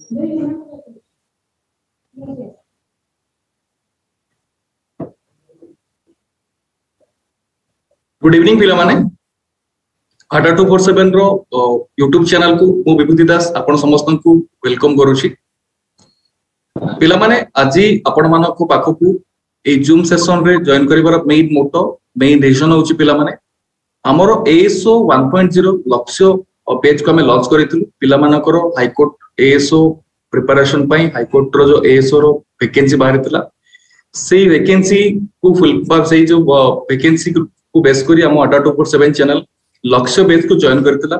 Good evening पिला माने आटा 247 रो यूट्यूब चैनल को मु विभूति दास आपण समस्त को वेलकम करूची। पिला माने आज आपण मानक को पाखो को ए जूम सेशन रे जॉइन करिवार मेन मोटो मेन रीजन होची पिला माने हमरो एएसओ 1.0 लक्ष्य पेज को हमें लॉन्च करिथिलु। पिला मानकर हाई कोर्ट एएसओ प्रिपरेशन पई हाई कोर्ट रो जो एएसओ रो वैकेंसी बाहरितला से वैकेंसी को फुल से जो वैकेंसी को बेस करी हम आटा 247 चैनल लक्ष्य बेच को जॉइन करथिला।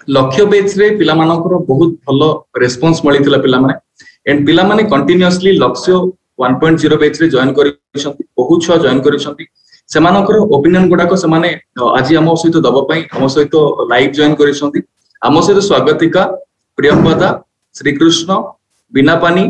लक्ष्य बेच रे पिला मानकर बहुत भलो रिस्पांस मिलिथिला पिला माने एंड पिला माने कंटीन्यूअसली लक्ष्य 1.0 बेच रे जॉइन करिसंती बहुत छ जॉइन करिसंती सेमानकर ओपिनियन गुडा को सेमाने आज हम सहित दबा पई हम सहित लाइव जॉइन करिसंती। हम सहित स्वागतिका प्रियंवदा श्रीकृष्ण बिनापानी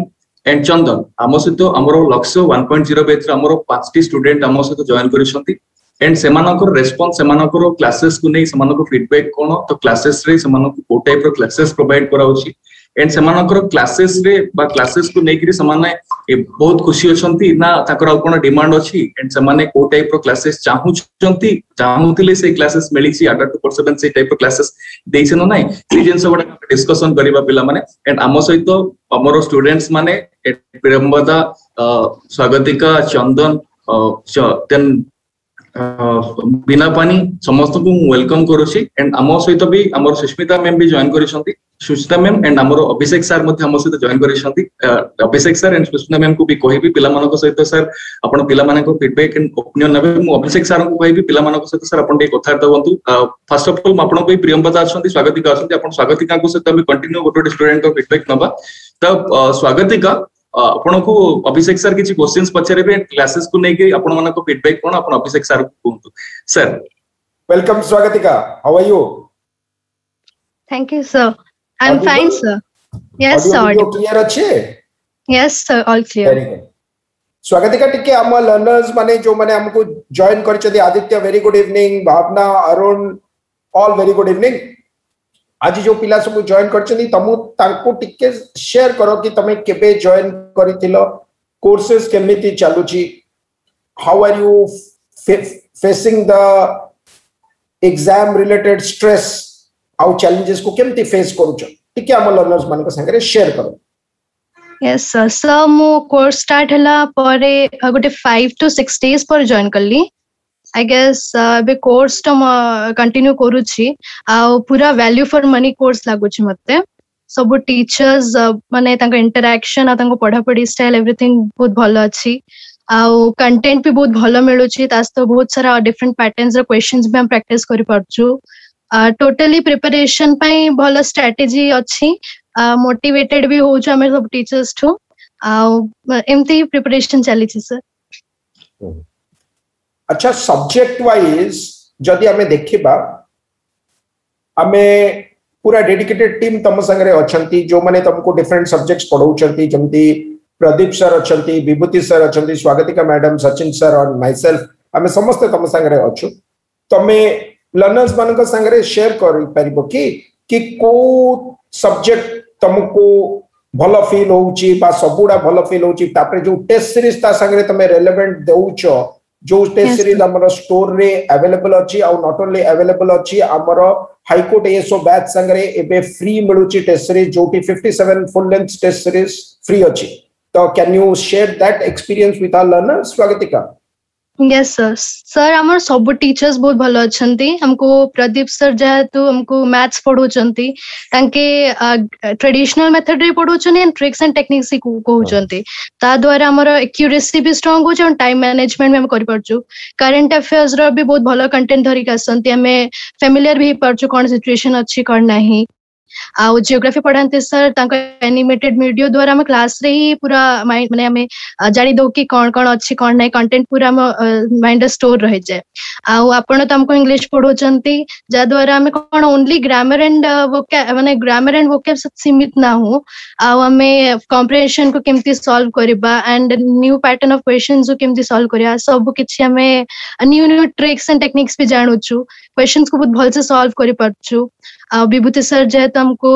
एंड चंदन हम सहित हमरो लक्ष्य 1.0 बेच रे हमरो 5टी स्टूडेंट हम सहित जॉइन करिसंती एंड सेमानकर रेस्पॉन्स सेमानकर क्लासेस को नहीं सेमानकर फीडबैक कोन तो क्लासेस रे सेमानकर को टाइप रो क्लासेस प्रोवाइड कराउची एंड सेमानकर क्लासेस रे बा क्लासेस को नहीं करी समाने बहुत खुशी अछंती ना ताकर कोन डिमांड अछि एंड समाने को टाइप रो क्लासेस चाहूचंती चाहूतिले से क्लासेस मिलिछि आटा 247 से टाइप रो क्लासेस देइछन नै से जेंस बडा डिस्कशन करिबा पिला माने एंड आम सहित हमरो स्टूडेंट्स माने प्रेमवदा स्वागतिका चंदन देन बिना पानी समस्त को वेलकम करूची एंड आम सहित भी हमर सुष्मिता मैम भी जॉइन करिसंती। सुष्मिता मैम एंड हमर अभिषेक सर मध्ये हम सहित जॉइन करिसंती। Abhishek sir and Sushmita ma'am को भी कहिबी पिला मानको सहित सर आपण पिला मानको फीडबैक एंड ओपिनियन नबे मु अभिषेक सर को कहिबी पिला मानको सहित सर आपण एक कथा दवंतु। फर्स्ट ऑफ ऑल आपण को प्रियंवदा अछंती स्वागतिका अछंती आपण स्वागतिका को सहित हम कंटिन्यू गोटे स्टूडेंट को फीडबैक नबा त स्वागतिका आपण को अभिषेक सर किछि क्वेश्चंस पछरेबे क्लासेस को नै कि आपण मानको फीडबैक कोन आपण अभिषेक सर को कहंतु। Sir welcome Swagatika, how are you? Thank you sir, I am fine sir. Yes sir, audio clear अछि? Yes sir, all clear. Very good. Swagatika टिके हम लर्नर्स माने जो माने हमको जॉइन करछथि Aditya very good evening, Bhavana Arun all very good evening. आज जो पिला सब जॉइन करछथि तमु तांको टिके शेयर करो कि तमे केबे जॉइन करिथिलो, कोर्सेस केमिति चालुची, how are you facing the exam related stress आउ चैलेंजेस को केमिति फेस करूछ टिके हम लर्नर्स मान के संगे शेयर करो। यस सर, सर मो कोर्स स्टार्ट हला परे गोटे 5 to 6 days पर जॉइन करली। आई गेस बे कोर्स तो कंटिन्यू करूची आ पूरा वैल्यू फॉर मनी कोर्स लागुची मते। सब टीचर्स माने तांका इंटरैक्शन आ तांको पढ़ा पढ़ी स्टाइल एवरीथिंग बहुत भलो अछि आ कंटेंट भी बहुत भलो मिलुची। तास तो बहुत सारा डिफरेंट पैटर्न्स रे क्वेश्चंस भी हम प्रैक्टिस करि परछु। टोटली प्रिपरेशन पई भलो स्ट्रेटजी अछि, मोटिवेटेड भी हो छ हमें सब टीचर्स ठो आ एमती प्रिपरेशन चली छी सर। अच्छा, सब्जेक्ट वाइज जदि हमें देखिबा हमें पूरा डेडिकेटेड टीम तम संगे अछंती जो माने तुमको डिफरेंट सब्जेक्ट्स पढौचंती जमती प्रदीप सर अछंती, विभूति सर अछंती, स्वागतिका मैडम, सचिन सर और माई सेल्फ हमें समस्त तम संगे अछु। तमे लर्नर्स मान को संगे शेयर कर परिबो कि को सब्जेक्ट तुमको भलो फील होउची बा सबुडा भलो फील होउची तापरे जो टेस्ट सीरीज ता संगे तमे रेलेवेंट देउचो जो टेस्ट सीरीज हमर स्टोर रे अवेलेबल अछि और नॉट ओनली अवेलेबल अछि हमर हाई कोर्ट एएसओ बैच संगे एबे फ्री मिलुची टेस्ट सीरीज जोटी 57 full length test series free अछि। तो can you share that experience with our learners Swagatika? Yes sir, sir हमर सब टीचर्स बहुत भलो अछंती। हमको प्रदीप सर जेहेतु हमको मैथ्स पढौचंती तांके ट्रेडिशनल मेथड रे पढौचनी एंड ट्रिक्स एंड टेक्निक्स को कहउचंती ता द्वारा हमर एक्यूरेसी भी स्ट्रांग हो छ टाइम मैनेजमेंट में हम करि परछु। करंट अफेयर्स रो भी बहुत भलो कंटेंट धरि कासंती हमें फेमिलियर भी परछु कोन सिचुएशन अछि कोन नाही। आ जियोग्राफी पढ़ाते सर तांको एनिमेटेड वीडियो द्वारा हम क्लास रे ही पूरा माइंड माने हमें जानि दो कि कोन कोन अछि कोन नै कंटेंट पूरा माइंड स्टोर रह जाय। आ आपण त हमको इंग्लिश पढौचंती जा द्वारा हमें कोन ओनली ग्रामर एंड माने ग्रामर एंड वोकैब सीमित ना हो आ हमें कॉम्प्रिहेंशन को केमती सॉल्व करबा and new pattern of questions को केमती सॉल्व करिया सब किछि हमें new new tricks and techniques भी जानुछु। क्वेश्चंस को बहुत भल से सॉल्व करि परछु विभूति सर जेहेतु हमको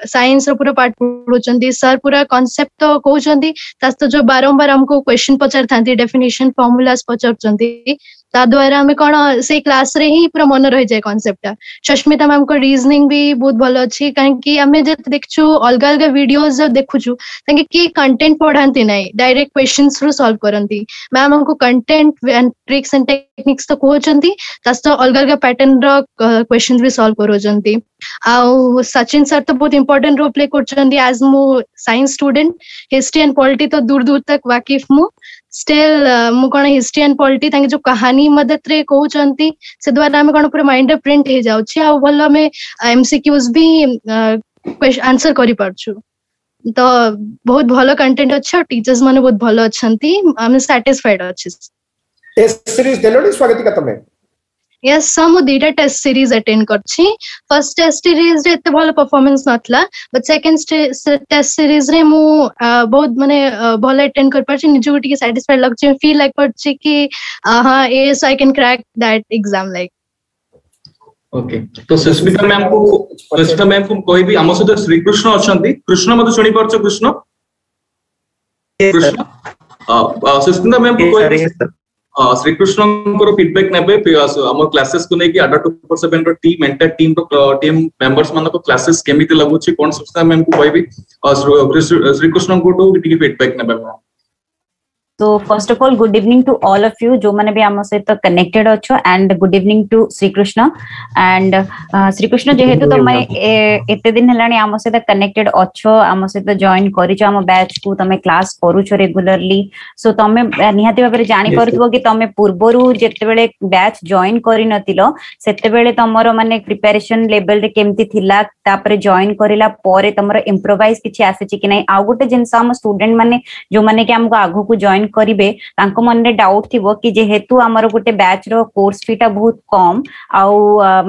साइंस रो पूरा पार्ट पढ़ौचंती सर पूरा कांसेप्ट तो कहउचंती तास्तो जो बारंबार हमको क्वेश्चन पचार थांती डेफिनेशन फार्मूलास पचारचंती ता द्वारा हमें कौन से क्लास रे ही पूरा मन रही जाए कॉन्सेप्ट सस्मिता मैम को रीजनिंग भी बहुत भल अच्छी कहीं आम जो देखु अलग अलग वीडियोस जब देखुचु ताकि किए कंटेंट पढ़ाती ना डायरेक्ट क्वेश्चंस रो सॉल्व करती मैम हमको content and tricks and techniques तो कहउचंती तास्तो अलग अलग पैटर्न रो क्वेश्चंस भी सॉल्व करोचंती आ सचिन सर तो बहुत इंपोर्टेंट रोल प्ले करचंती एज मु science student history and polity तो दूर दूर तक वाकिफ मु स्टिल मु कौन हिस्ट्री एंड पॉलिटी ताकि जो कहानी मदद रे कहउचंती से द्वारा हमें कौन पूरा माइंड रे प्रिंट हो जाउची आ भलो हमें एमसीक्यूज भी आंसर करि पारछु तो बहुत भलो कंटेंट अच्छा टीचर्स माने बहुत भलो अछंती हम सैटिस्फाइड अछि टेस्ट सीरीज देलोनी स्वागतिका तमे यस सम दुईटा टेस्ट सीरीज अटेंड करछि फर्स्ट टेस्ट सीरीज रे एते भलो परफॉर्मेंस नथला बट सेकंड टेस्ट सीरीज रे मु बहुत माने भलो अटेंड कर परछि निजु टिके सैटिस्फाइड लगछि फील लाइक परछि कि हां yes I can crack that exam like okay तो सुस्मिता मैम को कोई भी हम सहित श्री कृष्ण अछंती कृष्ण मते सुनि परछ कृष्ण सुस्मिता मैम को कोई श्री कृष्ण फीडबैक नेबे हम क्लासेस को नेकी आडा 247 रो टीम एंटायर टीम मेंबर्स मान को क्लासेस केमिति लागुची कोन सुस्मिता मैम को कोई भी श्री कृष्ण को तो टिके फीडबैक नेबे So first of all, good evening to all of you जो माने भी आम सहित कनेक्टेड अच्छो and good evening to Shri Krishna and Shri Krishna जेहेतु तुम एते दिन हेलानी आम सहित कनेक्टेड अच्छो आम सहित जॉइन करिचो आम बैच को तमे क्लास करूछो रेगुलरली सो तमे निहाती भाबरे जानि परथबो कि तमे पूर्वरु जेते बेले बैच जॉइन करि नतिलो सेते बेले तमरो माने प्रिपरेशन लेवल रे केमति थिला तापरे जॉइन करिला परे तमरो इम्प्रोवाइज किछि आसेछि कि नै आ गोटे जिंस हम स्टूडेंट माने जो माने कि हमको आगु को जॉइन करिवे तांको मन रे डाउट थिबो कि जेहेतु हमर गोटे बैच रो कोर्स फीटा बहुत कम आउ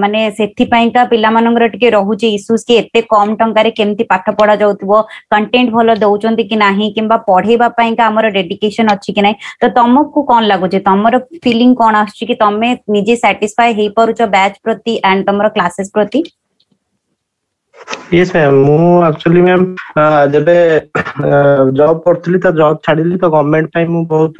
माने सेथि पई का पिला मानंगर टिके रहूची इश्यूज कि एते कम टंका रे केमति पाठ पढा जाउतबो कंटेंट भलो दउचंती कि नाही किंबा पढेबा पई का हमर डेडिकेशन अछि कि नै तो तमको कोन लागो जे तमरो फीलिंग कोन आछि कि तमे निजे सैटिस्फाई हे परुचो बैच प्रति एंड तमरो क्लासेस प्रति यस मैम मु एक्चुअली मैम जब जॉब करथली तो जॉब छाडिली तो गवर्नमेंट टाइम मु बहुत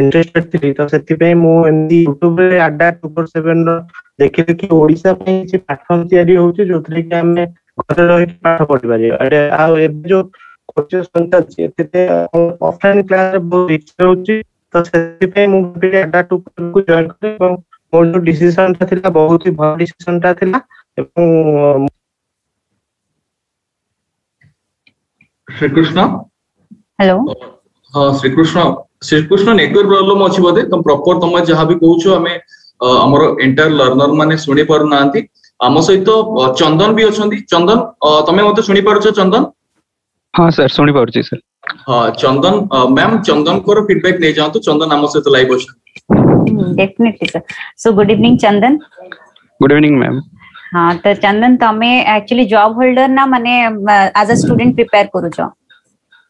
इंटरेस्टेड थी तो सेति पे मु एंदी YouTube रे अड्डा 247 रो देखिले कि ओडिसा पे जे प्लेटफॉर्म तयारी होउची जोथरे कि हमें घर रहि पाठ पढि पारे अरे आ ए जो कोर्सेस संख्या छै एते ऑफलाइन क्लास रे बहुत इच्छा होउची तो सेति पे मु अड्डा 247 को जॉइन करे और मोर जो डिसीजन था थिला बहुत ही भल डिसीजन था थिला एवं श्री कृष्ण हेलो हाँ श्री कृष्ण नेटवर्क प्रॉब्लम अछि बोधे तुम प्रॉपर तुम जहां भी कहउछो हमें हमर एंटायर लर्नर माने सुनि पारु नांती हम सहित चंदन भी अछंती चंदन तमे मते सुनि पारुछो चंदन हाँ सर सुनि पारुछि सर हाँ चंदन मैम चंदन को फीडबैक नै जांतु चंदन हम सहित लाइव अछि definitely sir so good evening Chandan good evening ma'am हाँ तो चंदन तमे एक्चुअली जॉब होल्डर ना माने एज अ स्टूडेंट प्रिपेयर करूछो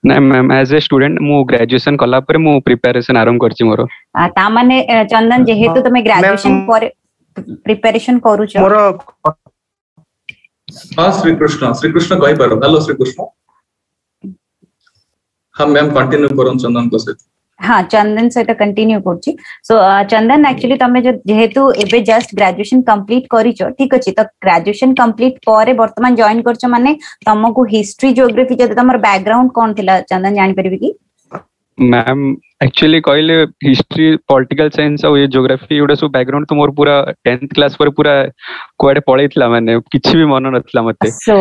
ना मैम एज ए स्टूडेंट मु ग्रेजुएशन कला पर मु प्रिपरेशन आरंभ करछि मोर ता माने चंदन जेहेतु तमे ग्रेजुएशन पर प्रिपरेशन करूछो मोर हाँ श्री कृष्ण कहि पारो हेलो श्री कृष्ण हम मैम कंटिन्यू करन चंदन को से हाँ चंदन सहित कंटिन्यू करछि सो चंदन एक्चुअली तमे जो जेहेतु एबे जस्ट ग्रेजुएशन कंप्लीट करिचो ठीक अछि तो ग्रेजुएशन कंप्लीट परे वर्तमान जॉइन करछो माने तमको हिस्ट्री ज्योग्राफी जते तमर बैकग्राउंड कोन थिला चंदन जानि परबी कि मैम एक्चुअली कहले हिस्ट्री पॉलिटिकल साइंस और ये ज्योग्राफी एडा सब बैकग्राउंड तो मोर पूरा 10th क्लास पर पूरा कोडे पळैतला माने किछि भी मन नथला मते सो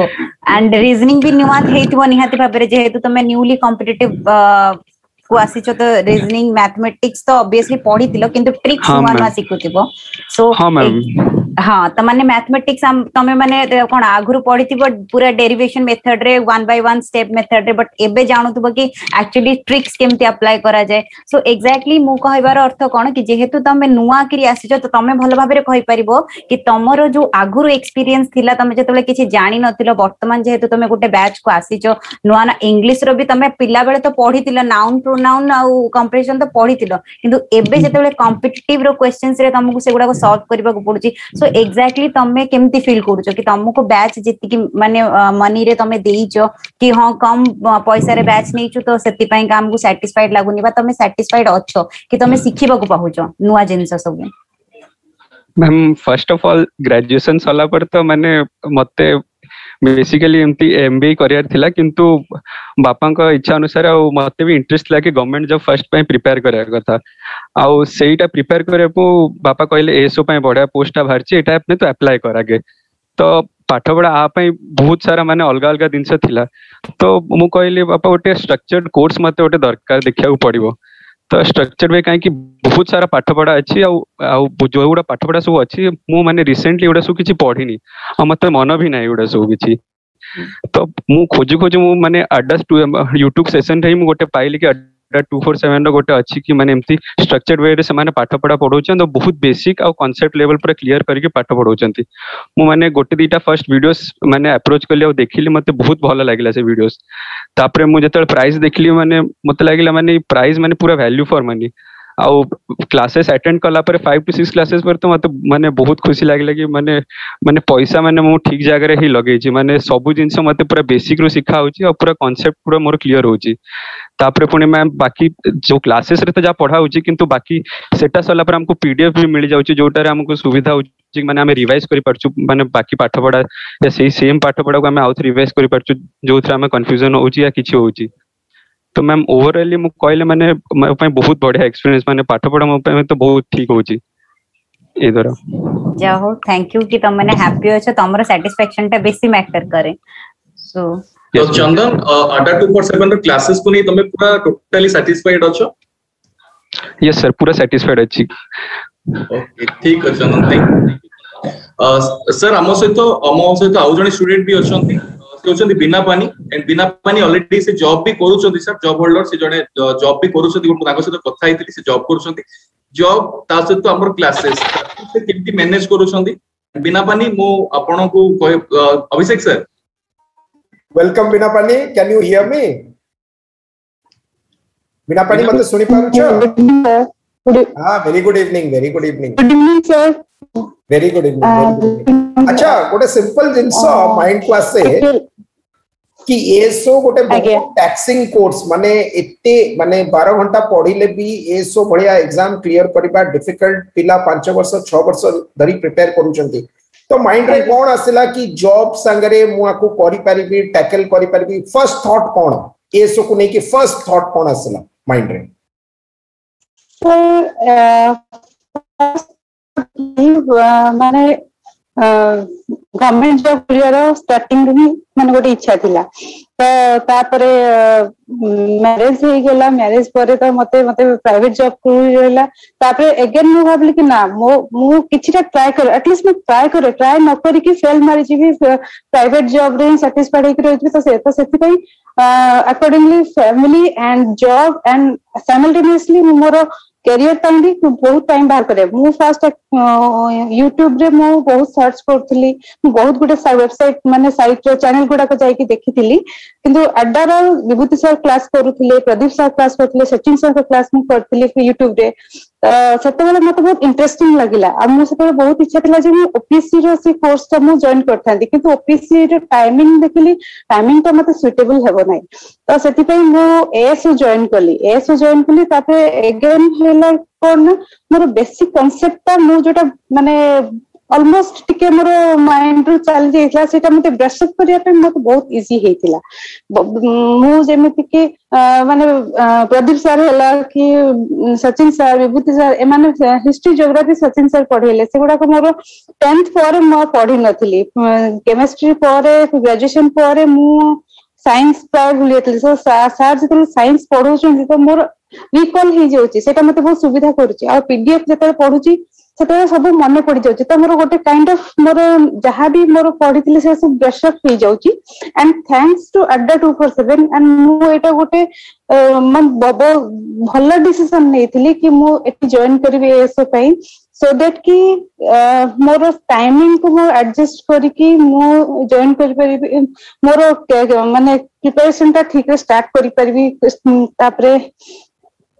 एंड रीजनिंग भी नुवा हेतिबो निहाती भाबरे जेहेतु तमे न्यूली कॉम्पिटिटिव को आसीचो तो रीजनिंग मैथमेटिक्स तो ऑब्वियसली पढ़ी थिलो किंतु ट्रिक्स नुवा सिखुथिबो सो हाँ मैम हाँ तो माने मैथमेटिक्स तमे माने कोन आगुरु पढ़िथिबो पूरा डेरिवेशन मेथड रे 1 बाय 1 स्टेप मेथड रे बट एबे जानुथबो कि एक्चुअली ट्रिक्स केमती अप्लाई करा जाय सो एग्जैक्टली मु कहबार अर्थ कोन कि जेहेतु तमे नुवा करी आसीचो तो तमे भलो भाबरे कहि परिबो कि तमरो जो आगुरु एक्सपीरियंस थिला तमे जेतबे किछि जानि नथिलो वर्तमान जेहेतु तमे गुटे बैच को आसीचो नुवा ना इंग्लिश रो भी तमे पिला बेले तो पढ़िथिलो नाउन प्रोनाउन आ कंप्रेशन तो पढ़िथिलो किंतु एबे जेतबे कॉम्पिटिटिव रो क्वेश्चंस रे तमको सेगुडा को सॉल्व करबा को पड़ुची सो एग्जैक्टली तमे केमती फील करूछो कि तुमको बैच जितकी माने मनी रे तमे देइछो कि हां कम पैसा रे बैच नैछु तो सेति पई काम को सैटिस्फाइड लागुनी बा तमे सैटिस्फाइड अछो कि तमे सिखिबा को पाहुछो नुवा जिंस सब? Ma'am first of all graduation सला पर तो माने मते बेसिकली एमती एमबीए करियर थिला किंतु बापा का इच्छा अनुसार आ मते भी इंटरेस्ट ला कि गवर्नमेंट जॉब फर्स्ट पई प्रिपेयर करिया कथा आ सेटा प्रिपेयर करे को बापा कहले एसओ पई बढिया पोस्टा भारची एटा अपने तो अप्लाई कर आगे तो पाठ पढ़ा आ पई बहुत सारा माने अलगा अलगा दिनस थिला तो मु कहले बापा ओटे स्ट्रक्चर्ड कोर्स मते ओटे दरकार देखिया पड़िबो तो स्ट्रक्चर में कहीं बहुत सारा पाठ पढ़ा अच्छी जो गुड़ा पाठ पढ़ा सब अच्छी मु माने रिसेंटली गुड़ा सब किछि पढ़िनी आ मते मन भी नाही गुड़ा सब किछि तो मु खोजु मु माने अड्डा यूट्यूब सेशन रे मु गोटे पाइली कि अड्डा 247 रो गोटे अच्छी कि माने एमती स्ट्रक्चर्ड वे रे से माने पाठ पढ़ा पढौछन तो बहुत बेसिक आ कांसेप्ट लेवल पर क्लियर करके पाठ पढौछंती मु माने गोटे दीटा फर्स्ट वीडियोस माने अप्रोच करले और देखिली मते बहुत भलो लागिला से वीडियोस तापरे मु जतल प्राइस देखली माने मते लागिला माने प्राइस माने पूरा वैल्यू फॉर मनी आ क्लासेस अटेंड कला पर 5 to 6 क्लासेस पर तो मते माने बहुत खुशी लागिला कि माने माने पैसा माने मु ठीक जगह रे ही लगै छी माने सब जिंस मते पूरा बेसिक रो सिखा होची और पूरा कांसेप्ट पूरा मोर क्लियर होची तापरे पुणे मैम बाकी जो क्लासेस रे तो जा पढ़ा होची किंतु बाकी सेटा सला पर हमको पीडीएफ भी मिल जाउची जोटा रे हमको सुविधा होची माने हमें रिवाइज करि परछु माने बाकी पाठ पढ़ा या सेम पाठ पढ़ा को हमें आउथ रिवाइज करि परछु जो थरा हमें कंफ्यूजन होची या किछि होची तो मैम ओवरऑली मु कहले माने बहुत बढ़िया एक्सपीरियंस माने पाठ पढ़ा मो तो बहुत ठीक होची ए दरा जा हो थैंक यू कि तुम माने हैप्पी हो छ तमरो सैटिस्फैक्शन टा बेसी मैटर करे सो तो चंदन अड्डा 247 रो क्लासेस को नहीं तमे पूरा टोटली सैटिस्फाइड अछो? यस सर पूरा सैटिस्फाइड अछि। ओके ठीक है चंदन थैंक सर आम सहित आउ जने स्टूडेंट भी अछंती से होचंती बिना पानी एंड बिना पानी ऑलरेडी से जॉब भी करूचंती सर जॉब होल्डर से जने जॉब भी करूचंती ताको सहित कथा आइतली से जॉब करूचंती जॉब ता सहित हमर क्लासेस से केमती मैनेज करूचंती बिना पानी मो आपन को अभिषेक सर वेलकम बिना पानी कैन यू हियर मी बिना पानी मते सुनि पारु छ? हां very good evening good evening sir very good evening अच्छा गोटे सिंपल जिंस माइंड को आसे कि एसो गोटे बहुत टैक्सिंग कोर्स माने एते माने 12 घंटा पढिले भी एसो बढ़िया एग्जाम क्लियर करबा डिफिकल्ट पिला 5 वर्ष 6 वर्ष धरी प्रिपेयर करूचंती तो माइंड रे कोन आसिला कि जॉब संगरे मुआ को करि परिबी टैकल करि परिबी फर्स्ट थॉट कोन एसो को नै कि फर्स्ट थॉट कोन आसिला माइंड रे? माने गवर्नमेंट जॉब करियर स्टार्टिंग रे माने गोटे इच्छा थिला तो तापरे मैरिज हे गेला मैरिज परे तो मते प्राइवेट जॉब करिला तापरे अगेन मु भाबली कि ना मु किछटा ट्राई कर एटलीस्ट मु ट्राई न करी कि फेल मारी जी प्राइवेट जॉब रे सैटिस्फाइड हे रहबी तो सेति पई accordingly family and job and simultaneously more career time भी बहुत टाइम बाहर करे मु फर्स्ट यूट्यूब रे मु बहुत सर्च करथली बहुत गुटे वेबसाइट माने साइट रे चैनल गुडा को जाई कि देखिथली किंतु अड्डार विभूति सर क्लास करूथले प्रदीप सर क्लास करथले सचिन सर का क्लास मु करथली यूट्यूब रे सेते बेले मते बहुत इंटरेस्टिंग लागिला आ मु सेते बहुत इच्छा थिला जे मु ओपीएससी रो से कोर्स ता मु जॉइन करथांदी किंतु ओपीएससी रे टाइमिंग देखिली टाइमिंग तो मते सुटेबल हेबो नै तो सेति पई मु एएसओ जॉइन कली तापरे अगेन हेला कोन मोर बेसिक कांसेप्ट ता मु जोटा माने ऑलमोस्ट टिके मोर माइंड रो चल जेइला सेटा मते ब्रश अप करिया पे मते बहुत इजी हेतिला मु जेमिति कि माने प्रदीप सर हला कि सचिन सर विभूति सर ए माने हिस्ट्री ज्योग्राफी सचिन सर पढेले सेगुडा को मोर 10th पर म पढी नथिली केमिस्ट्री पर ग्रेजुएशन पर मु साइंस प्राय भूलियतली सो सर जते साइंस पढौछन तो मोर रिकॉल हे जाउची सेटा मते बहुत सुविधा करूची आ पीडीएफ जते पढुची सेते सब मन पड़ी जाउची तो मोर गोटे काइंड ऑफ मोर जहां भी मोर पढितली से सब ब्रश अप हे जाउची एंड थैंक्स टू अड्डा 247 एंड मु एटा गोटे मन भलो डिसीजन नेथिली कि मु एटी जॉइन करबी एसो पई सो दैट कि मोर टाइमिंग को मु एडजस्ट करी कि मु जॉइन कर परिबी मोर माने प्रिपरेशन ता ठीक रे स्टार्ट करी परिबी तापरे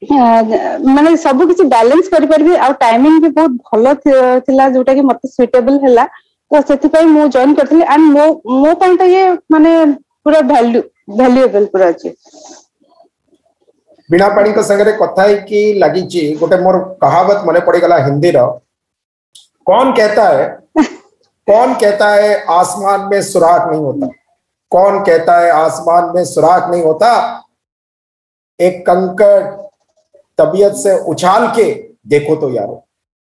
माने सब किसी बैलेंस करि परबी आ टाइमिंग भी बहुत भलो थिला जोटा कि मते सुइटेबल हैला तो सेति पई मु जॉइन करथली एंड मो पई तो ये माने पूरा वैल्यूएबल पूरा अछि। बिना पानी को संगे कथा है कि लगी ची गोटे मोर कहावत मने पड़ी गला हिंदी रो कौन कहता है आसमान में सुराख नहीं होता, कौन कहता है आसमान में सुराख नहीं होता, एक कंकड़ तबियत से उछाल के देखो तो यारो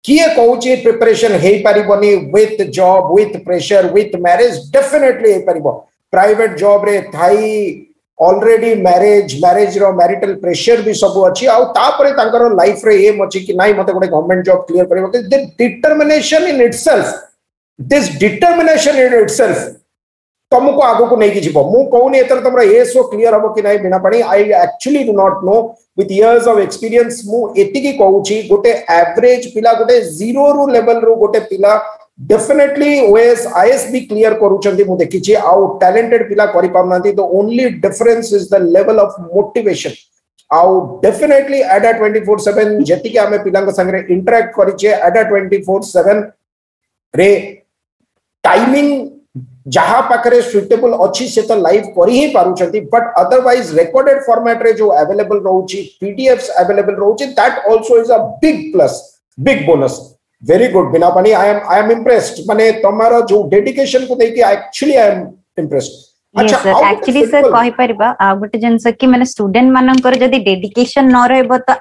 किए कहूची प्रिपरेशन हे परिबनी with job with pressure with marriage definitely हे परिबो प्राइवेट जॉब रे थाई ऑलरेडी मैरिज रो मैरिटल प्रेशर भी सब अछि आ तापरे तांकर लाइफ रे एम अछि कि नाही मते गोटे गवर्नमेंट जॉब क्लियर करबो कि दिस डिटरमिनेशन इन इटसेल्फ तुमको आगो को नहीं जीव मु कहूनी एतर तुमरा एसो क्लियर हबो कि नाही बिना Pani I actually do not know with years of experience मु एति की कहूची गोटे एवरेज पिला गोटे 0 रू लेवल रू गोटे पिला डेफिनेटली ओएस आईएस भी क्लियर करूचंती मु देखि छी आउ टैलेंटेड पिला करि पाउनांती तो only difference is the level of motivation आउ डेफिनेटली एडा 24/7 जेति के हमें पिला संगे इंटरेक्ट करि छे एडा 24/7 रे टाइमिंग जहां पाखरे सुइटेबल अच्छी से तो लाइव करी ही पारुचंती बट अदरवाइज रिकॉर्डेड फॉर्मेट रे जो अवेलेबल रहउची पीडीएफ्स अवेलेबल रहउची that also is a big plus big bonus very good Bina Pani I am impressed माने तमारो जो डेडिकेशन को देखि एक्चुअली आई एम इम्प्रेस्ड। अच्छा एक्चुअली सर कहि परिबा आ गोटे जन कि माने स्टूडेंट मानकर जदी डेडिकेशन न रहबो तो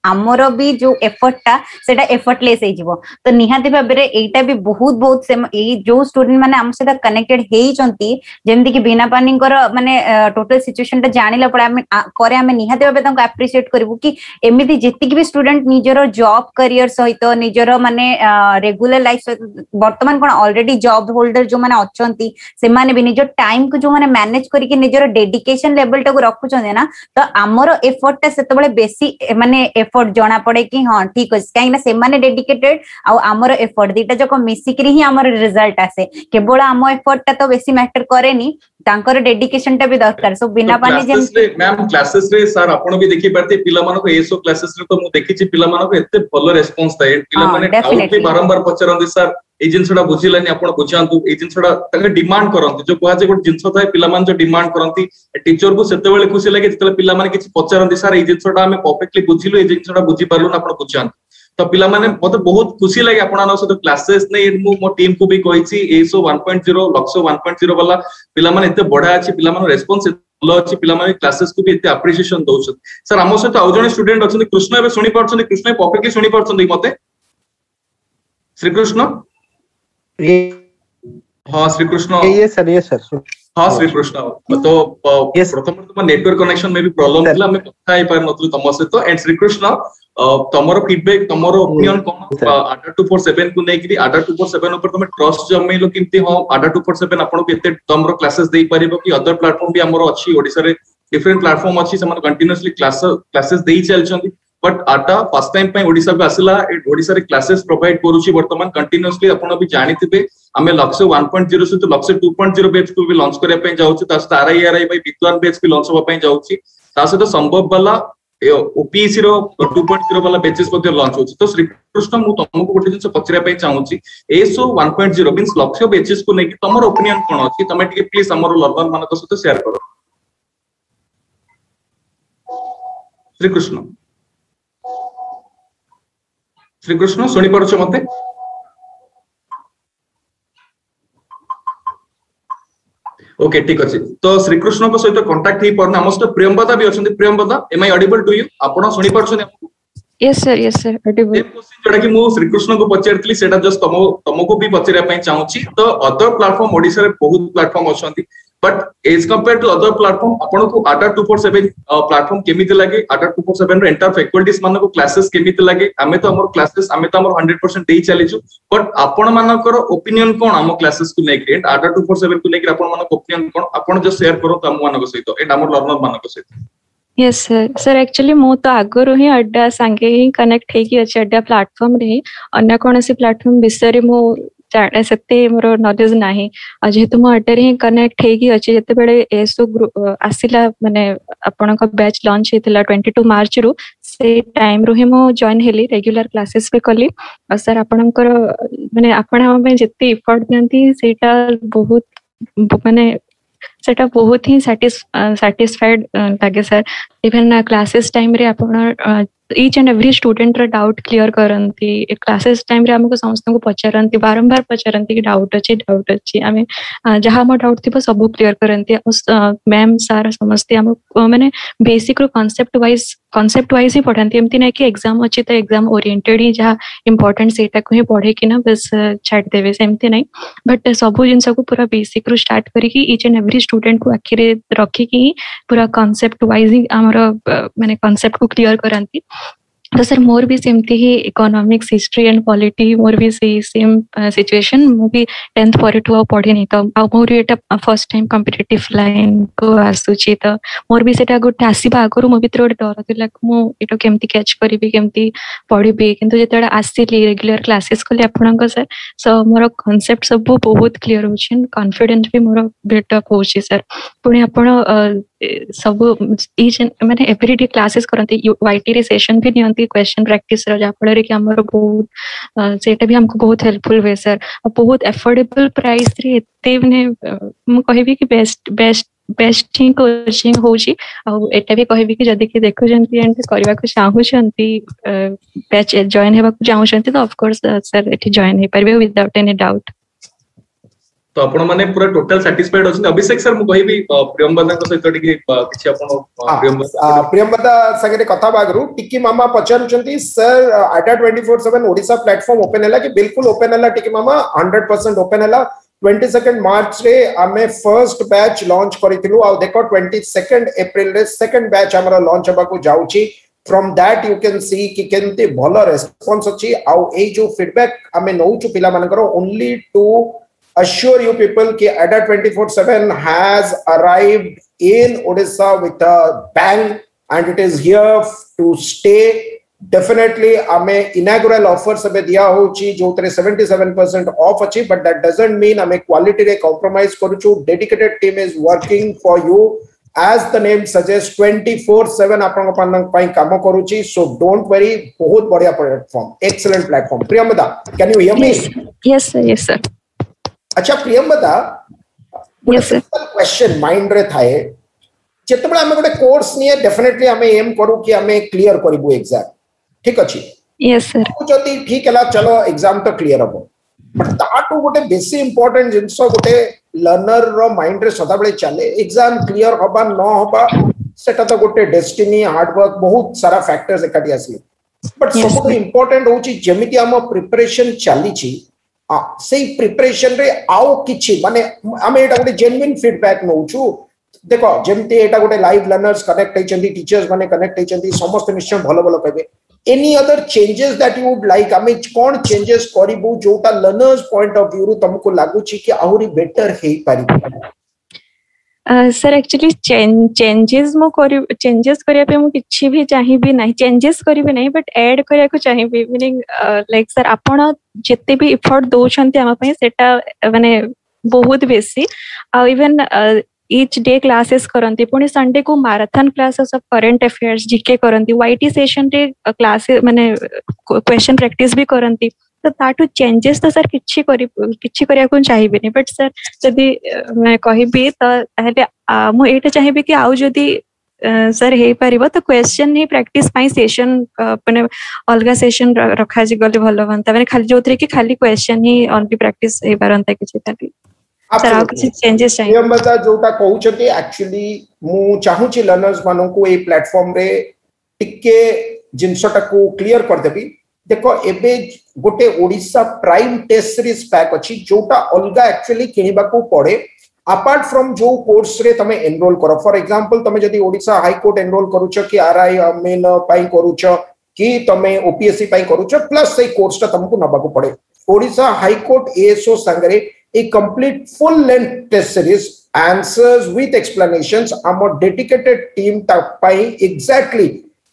आमर भी जो एफर्ट ता सेटा एफर्टलेस हे जिवो तो निहाती भाबरे एटा भी बहुत ए जो स्टूडेंट माने हम सेटा कनेक्टेड हेई चंती जेमति कि बिना पानीकर माने टोटल सिचुएशन ता जानिला पड़े हमें निहाती भाबे तांको एप्रिशिएट करबो कि एमिति जेति कि भी स्टूडेंट निजरो जॉब करियर सहित निजरो माने रेगुलर लाइफ वर्तमान कोन ऑलरेडी जॉब होल्डर जो माने अछंती से माने भी निजो टाइम को जो माने मैनेज करके निजर डेडिकेशन लेवल टाको रखुछन ना तो आमर एफर्ट ता सेतबेले बेसी माने एफर्ट जणा पड़े कि हां ठीक अछि काई ना से माने डेडिकेटेड आ आमर एफर्ट दीटा जको मिसिकरी ही आमर रिजल्ट आसे केवल आम एफर्ट ता तो बेसी मैटर करेनी तांकर डेडिकेशन टा भी दरकार सो बिना पानी जेम मैम क्लासेस रे सर आपण भी देखि परते पिला मानो को एसो क्लासेस रे तो मु देखि छी पिला मानो को एते भलो रेस्पोंस थाए पिला माने डाउट भी बारंबार पचरंदी सर ए जिनसडा बुझिलानी आपण बुझांतु ए जिनसडा तके डिमांड करंती जो कोहा जे गोट जिनस थाए पिला मान जो डिमांड करंती टीचर को सेते बेले खुशी लागे जेतले पिला माने किछि पचरंदी सर ए जिनसडा हमें परफेक्टली बुझिलु ए जिनसडा बुझि पारलु ना आपण बुझांतु तो पिला माने मते बहुत खुशी लागे आपण सहित क्लासेस नै मु मो टीम को भी कहिछि एसो 1.0 लक्ष्य 1.0 वाला पिला माने एते बडा अछि पिला माने रेस्पोंस लो अछि पिला माने क्लासेस को भी एते एप्रिसिएशन दउछ सर हमो सहित आउ जने स्टूडेंट अछन कृष्ण एबे सुनि परछन कृष्ण परफेक्टली सुनि परछन मते श्री कृष्ण हाँ श्री कृष्ण ये सर हाँ श्री कृष्ण तो प्रथम तुम नेटवर्क कनेक्शन में भी प्रॉब्लम थिला हमें कथा ही पार नथलु तम सहित एंड श्री कृष्ण तमरो फीडबैक तमरो ओपिनियन कोन आडा 247 को नै कि आडा 247 ऊपर तुम ट्रस्ट जमैलो किंती हो आडा 247 आपन को एते तमरो क्लासेस देई परिबो कि अदर प्लेटफॉर्म भी हमरो अछि ओडिसा रे डिफरेंट प्लेटफॉर्म अछि समान कंटीन्यूअसली क्लासेस देई चलछंती बट आटा फर्स्ट टाइम पे ओडिसा को आसला ओडिसा रे क्लासेस प्रोवाइड करूची वर्तमान कंटीन्यूअसली आपण भी जानिथिबे हमें लक्ष्य 1.0 से तो लक्ष्य 2.0 बैच को भी लॉन्च करे पे जाउची ता सहित आरआई बाय विद्वान बैच भी लॉन्च होबा पे जाउची ता सहित संभव वाला ओपीएससी रो 2.0 वाला बैचेस मध्ये लॉन्च होची तो श्री कृष्ण मु तुमको गोटे जिंस पचरिया पे चाहूची एसो 1.0 मींस लक्ष्य बैचेस को नै कि तमरो ओपिनियन कोन अछि तमे टिके प्लीज हमरो लर्नर मानक सहित शेयर करो श्री कृष्ण सुनी पड़छ मते ओके ठीक अछि तो श्री कृष्ण को सहित कांटेक्ट ही परना हमस्त प्रियंवदा भी अछंती Priyamvada am I audible to you आपण सुनी पड़छ यस सर ऑडिबल क्वेश्चन जोडा कि मु श्री कृष्ण को पचरतली सेटा जस्ट तमको भी पचरिया पई चाहूची तो अदर प्लेटफॉर्म ओडिसा रे बहुत प्लेटफॉर्म अछंती but as compare to other platform आपण को आडा 247 प्लेटफॉर्म केमिति लागे आडा 247 रे एंटायर फैकल्टीज मान को क्लासेस केमिति लागे हमें तो हमर क्लासेस हमें तो हमर 100% देई चलीछु बट आपण मानकर ओपिनियन कोन हम क्लासेस को लेके आडा 247 को लेके आपण मानक ओपिनियन कोन आपण जो शेयर करो त हम मानक सहित एटा हमर लर्नर मानक सहित यस सर एक्चुअली मु तो आगरो ही अड्डा संगे ही कनेक्ट हे कि अछि अड्डा प्लेटफॉर्म रे अन्य कोनसी प्लेटफॉर्म विषय रे मु सेते मोर नॉलेज नाही जेहेतु मो अटर ही कनेक्ट हेगी अछि जते बेले एसो आसिला माने आपन का बैच लॉन्च हेतिला 22 मार्च रु से टाइम रु ही मो जॉइन हेली रेगुलर क्लासेस पे कली और सर आपनकर माने आपण हम जते एफर्ट दियंती सेटा बहुत माने सेटा बहुत ही सैटिस्फाइड लागे सर इवन क्लासेस टाइम रे आपण ईच एंड एवरी स्टूडेंट रा डाउट क्लियर करंती क्लासेस टाइम रे हमको समस्त को पचारंती बारंबार पचारंती कि डाउट अछि आमे जहा हम डाउट थिबो सब क्लियर करंती मैम सर समस्त हम माने बेसिक रो कांसेप्ट वाइज ही पढ़ांती एमती नै कि एग्जाम अछि त एग्जाम ओरिएंटेड ही जहा इंपोर्टेंट सेटा को ही पढ़े कि ना बस छाड़ देबे सेमती नै बट सब जिंस को पूरा बेसिक रो स्टार्ट करी कि ईच एंड एवरी स्टूडेंट को आखिरे रखी कि पूरा कांसेप्ट वाइज ही हमरो माने कांसेप्ट को क्लियर करंती तो सर मोर भी सेमती ही इकोनॉमिक्स हिस्ट्री एंड पॉलिटी मोर भी सेम सिचुएशन मु भी 10th पर टू पढ़े नहीं तो आ मोर एटा फर्स्ट टाइम कॉम्पिटिटिव लाइन को आसुची तो मोर भी सेटा गुटे आसीबा आगरु मो भीतर डर थिला मु एटा केमती कैच करबी केमती पढ़िबी किंतु जेतेडा आसीली रेगुलर क्लासेस कले आपनक सर सो मोर कांसेप्ट सब बहुत क्लियर होछि कॉन्फिडेंस भी मोर बिल्डअप होछि सर पुणी आपण सब ईच माने एवरीडे क्लासेस करंती वाईटी रे सेशन भी नियंती क्वेश्चन प्रैक्टिस रो जा फଳରେ कि हमर बहुत सेटा भी हमको बहुत हेल्पफुल वे सर बहुत अफोर्डेबल प्राइस रे एते माने म कहबी कि बेस्ट ही कोचिंग होची आ एटा भी कहबी कि जदी कि देखु जंती एंड करबा को चाहू छंती बैच जॉइन हेबा को चाहू छंती तो ऑफ कोर्स सर एठी जॉइन हे परबे विदाउट एनी डाउट तो आपण माने पूरा टोटल सैटिस्फाइड अछि अभिषेक सर मु कहबी प्रियंवदा को सहित टिके किछि आपण प्रियंवदा संगे कथा बागरु टिकी मामा पचारुचंती सर आडा 24/7 ओडिसा प्लेटफॉर्म ओपन हला कि बिल्कुल ओपन हला टिकी मामा 100% ओपन हला 22 मार्च रे आमे फर्स्ट बैच लॉन्च करिथिलु आ देखो 22 अप्रैल रे सेकंड बैच हमरा लॉन्च हबा को जाउची from that you can see कि केनते भलो रेस्पॉन्स अछि आ ए जो फीडबैक आमे नउचु पिला मानकर only to assure you people कि ADA 24/7 has arrived in Odisha with a bang and it is here to stay. Definitely आमे inaugural offer सबे दिया होची जो 77% off अछि but that doesn't mean आमे quality रे compromise करूछु dedicated team is working for you as the name suggests 24/7 आपन पानन पई काम करूची so don't worry बहुत बढ़िया platform excellent platform Priyamvada can you hear me yes sir अच्छा प्रियंवदा क्वेश्चन माइंड रे थाए जेतबे हम गोटे कोर्स निये डेफिनेटली हमें एम करू कि हमें क्लियर करबू एग्जाम ठीक अछि यस सर जदी ठीक हला चलो एग्जाम तो क्लियर हबो बट ताटू गोटे बेसी इंपोर्टेंट जिंस गोटे लर्नर रो माइंड रे सदा बेले चले एग्जाम क्लियर हबा न हबा सेटा तो गोटे डेस्टिनी हार्ड वर्क बहुत सारा फैक्टर्स एकाटी आसी बट सबसे इंपोर्टेंट होची जेमिति हम प्रिपरेशन चली छी से प्रिपरेशन रे आउ किछि माने हमें एटा गोटे जेन्युइन फीडबैक नउछु देखो जेमते एटा गोटे लाइव लर्नर्स कनेक्ट हेचंदी टीचर्स माने कनेक्ट हेचंदी समस्त निश्चय भलो भलो कहबे any other changes that you would like हमें कोन चेंजेस करिबु जोटा लर्नर्स पॉइंट ऑफ व्यू रु तुमको लागु छी कि आहुरी बेटर हेई पारिबो सर एक्चुअली चेंजेस करिया पे मु किछि भी चाहि भी नहीं चेंजेस करिवे नहीं बट ऐड करिया को चाहि भी मीनिंग लाइक सर आपण जते भी एफर्ट दो छंती हम पई सेटा माने बहुत बेसी आ इवन each day classes करंती पुणी संडे को marathon classes of current affairs GK करंती वाईटी सेशन रे क्लास माने क्वेश्चन प्रैक्टिस भी करंती तो ताटू चेंजेस तो सर किछि करिया को चाहिबे नहीं बट सर जदी मैं कहिबी तो ताले मु एटा चाहिबे कि आउ जदी सर हे परिबो तो क्वेश्चन ही प्रैक्टिस पाई सेशन माने अलगा सेशन रखा जी गले भलो बनता माने खाली जोतरे कि खाली क्वेश्चन ही ओनली प्रैक्टिस हे परंता किछि ताली सर आउ किछि चेंजेस चाहिए हम बता जोटा कहू छथि एक्चुअली मु चाहू छी लर्नर्स मानन को ए प्लेटफॉर्म रे टिके जिनसटा को क्लियर कर देबी देखो एबे गोटे Odisha prime test series pack अछि जोटा अलगा एक्चुअली किनिबा को पड़े अपार्ट फ्रॉम जो कोर्स रे तमे एनरोल करो फॉर एग्जांपल तमे जदी ओडिसा हाई कोर्ट एनरोल करूछ कि आरआई मेन पाई करूछ कि तमे ओपीएससी पाई करूछ प्लस से कोर्स ता तुमको नबा को पड़े ओडिसा हाई कोर्ट एएसओ संगरे a complete full length test series answers with explanations our dedicated team pai exactly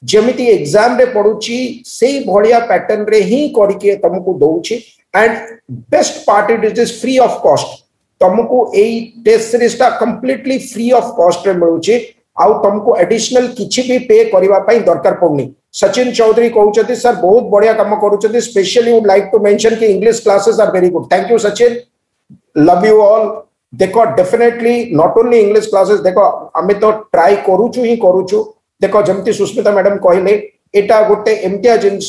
जेमिति एग्जाम रे पडुची सेही भलिया पैटर्न रे ही करके तुमको दउची and best part it is free of cost तुमको एई टेस्ट सीरीज ता कंप्लीटली फ्री ऑफ कॉस्ट रे मिलुची आउ तुमको एडिशनल किछि भी पे करबा पई दरकार पड़नी सचिन चौधरी कहउछथि सर बहुत बढ़िया काम करूछथि specially would like to mention कि English classes are very good thank you Sachin love you all देखो definitely not only English classes देखो आमे तो ट्राई करूछु ही करूछु देखो जमती सुस्मिता मैडम कहले एटा गोटे एमतिया जिंस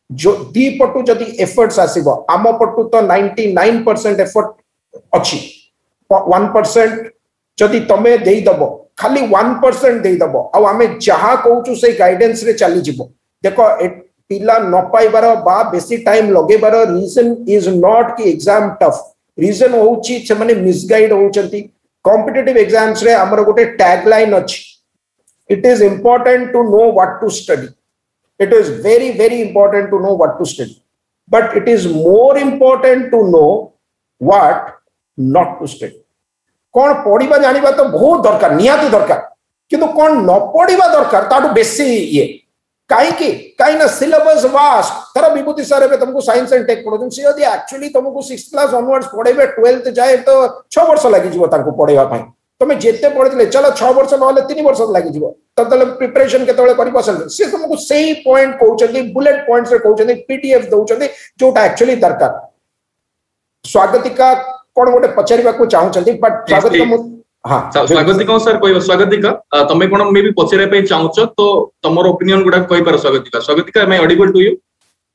जो दी पटु जदी एफर्ट्स आसीबो आम पटु तो 99% एफर्ट अछि 1% जदी तमे देई दबो खाली 1% देई दबो आ आमे जहा कहूछु से गाइडेंस रे चली जिवो देखो पिला न पाइबार बा बेसी टाइम लगेबार रीजन इज नॉट कि एग्जाम टफ रीजन होउची से माने मिसगाइड होउचंती कॉम्पिटिटिव एग्जाम्स रे हमर गोटे टैगलाइन अछि it is important to know what to study it is very very important to know what to study but it is more important to know what not to study कौन पढ़िबा जानिबा तो बहुत दरकार निहाती दरकार किंतु कौन न पढ़िबा दरकार ताडू बेसी ये काई ना सिलेबस वास्ट तर विभूति सर एबे तुमको साइंस एंड टेक पढोन से यदि एक्चुअली तुमको 6th क्लास ऑनवर्ड्स पढेबे 12th जाए तो 6 वर्ष लागि जिवो ताको पढेबा पई तुम जेते पढ़ते चलो 6 वर्ष ना 3 वर्ष लगी तब प्रिपरेशन केतले करि पसंद से तुमको सही पॉइंट कहउछथि बुलेट पॉइंट्स रे कहउछथि पीडीएफ दउछथि जोटा एक्चुअली दरकार स्वागतिका कोन गोटे पचारिबा को चाहउछथि बट स्वागतिका हां स्वागतिका सर कहबो स्वागतिका तमे कोन मे भी पचारे पे चाहउछ तो तमरो ओपिनियन गुडा कहि पार स्वागतिका मैं audible to you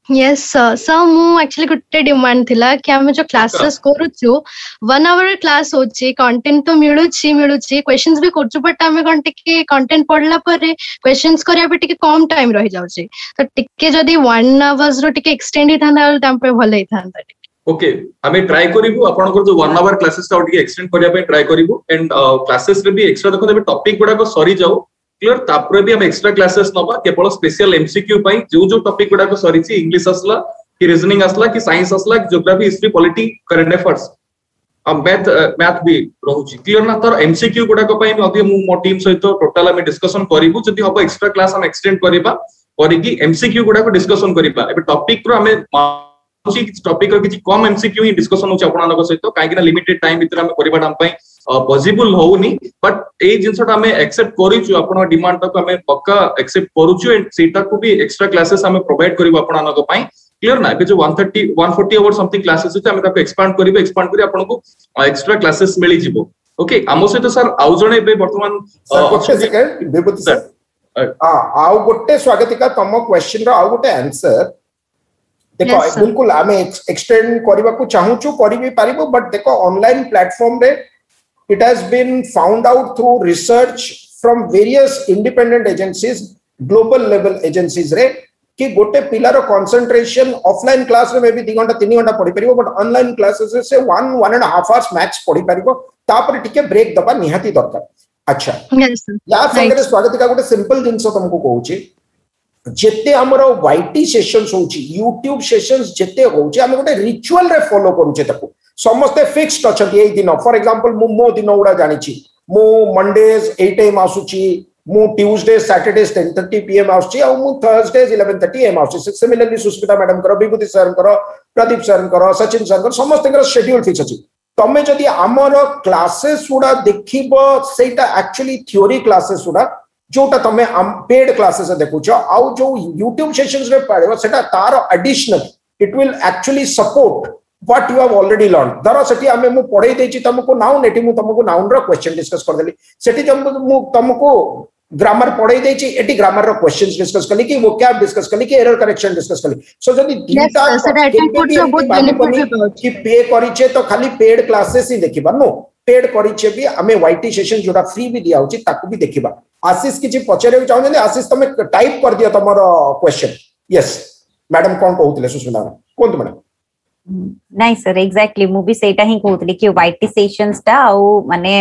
Yes sir मु एक्चुअली गुटे डिमांड थिला कि हम जो क्लासेस करूछु 1 आवर क्लास होची कंटेंट तो मिलुची क्वेश्चंस भी करछु बट हमें के कंटेंट पढ़ला पर क्वेश्चंस करिया पे टिके कम टाइम रहि जाउची तो टिके जदी 1 आवर्स रो टिके एक्सटेंड ही थांदा टाइम पे भले ही थांदा ओके हमें ट्राई करिवु आपन को जो 1 आवर क्लासेस ता टिके एक्सटेंड करिया पे ट्राई करिवु एंड क्लासेस रे भी एक्स्ट्रा देखो टॉपिक गुडा को सरी जाऊ क्लियर तापर भी हम एक्स्ट्रा क्लासेस नबा केवल स्पेशल एमसीक्यू पई जो टॉपिक गुडा को सरी छि इंग्लिश असला कि रीजनिंग असला कि साइंस असला कि geography history polity current affairs अब मैथ भी रहउछि क्लियर ना तर एमसीक्यू गुडा को पई मधे मो टीम सहित टोटल हम डिस्कशन करिवु जदी हबो एक्स्ट्रा क्लास हम एक्सटेंड करिबा करिकि एमसीक्यू गुडा को डिस्कशन करिबा एबे टॉपिक रो हमें टॉपिक रो किछि कम एमसीक्यू ही डिस्कशन होछि आपन सहित काहे कि ना लिमिटेड टाइम भीतर हम करिबा हम पई पॉसिबल होउनी बट ए जिंसटा हमें एक्सेप्ट करिछु आपन डिमांड तक हमें पक्का एक्सेप्ट करूछु एंड सेटा को भी एक्स्ट्रा क्लासेस हमें प्रोवाइड करिवो आपन पई क्लियर ना एबे जो 140 आवर समथिंग क्लासेस होछि हमें ताको एक्सपांड करी आपन को एक्स्ट्रा क्लासेस मिली जिवो ओके हमो से तो सर आउ जणे बे वर्तमान सेकंड विभूति सर आउ गोटे स्वागतिका तम क्वेश्चन रो आउ गोटे आंसर देखो बिल्कुल हमें एक्सटेंड करबा को चाहूछु करि भी पारिबो बट देखो ऑनलाइन प्लेटफॉर्म रे it has been found out through research from various independent agencies global level agencies रे कि गोटे पिलार कंसंट्रेशन ऑफलाइन क्लास में भी 2 घंटा 3 घंटा पढ़ी परिबो बट ऑनलाइन क्लासेस से 1.5 आवर्स मैक्स पढ़ी परिबो तापर टिके ब्रेक दबा निहाती दरकार अच्छा या संगे स्वागतिका गोटे सिंपल जिंस तुमको कहूची जेते हमरो वाईटी सेशंस होची यूट्यूब सेशंस जेते होची हम गोटे रिचुअल रे फॉलो करूचे ताको समस्त फिक्स्ड अछती ए दिन फॉर एग्जांपल मो दिन उडा जानि छी मो मंडेज 8 am आसुची मो ट्यूसडे सैटरडेज 10:30 PM आसुची और मो थर्सडेज 11:30 AM आसुची सिमिलरली सुस्मिता मैडम करो विभूति सर करो प्रदीप सर करो सचिन सर करो समस्त कर शेड्यूल फिक्स अछि तमे जदी हमर क्लासेस उडा देखिबो सेटा एक्चुअली थ्योरी क्लासेस उडा जोटा तमे पेड क्लासेस देखुछ आउ जो यूट्यूब सेशंस रे पढिबो सेटा तार additional it will actually support what you have already learned दरा सेठी हमें मु पढाई देछि तुमको नाउन एठी मु तुमको नाउन रो क्वेश्चन डिस्कस कर देली सेठी जब मु तुमको ग्रामर पढाई देछि एठी ग्रामर रो क्वेश्चंस डिस्कस कली कि वोकैब डिस्कस कली कि एरर करेक्शन डिस्कस कली सो जदी दीटा कि पे करिछे तो खाली पेड क्लासेस ही देखिबा नो पेड करिछे भी हमें वाईटी सेशन जोटा फ्री भी दिया होछि ताकू भी देखिबा आशीष किछि पचारे चाहउछन आशीष तुम टाइप कर दियो तमरो क्वेश्चन यस मैडम कोन कहउतले सुस्मिता कोन मैडम नहीं सर एग्जैक्टली मु भी सेटा ही कहतली कि वाईटी सेशंस टा माने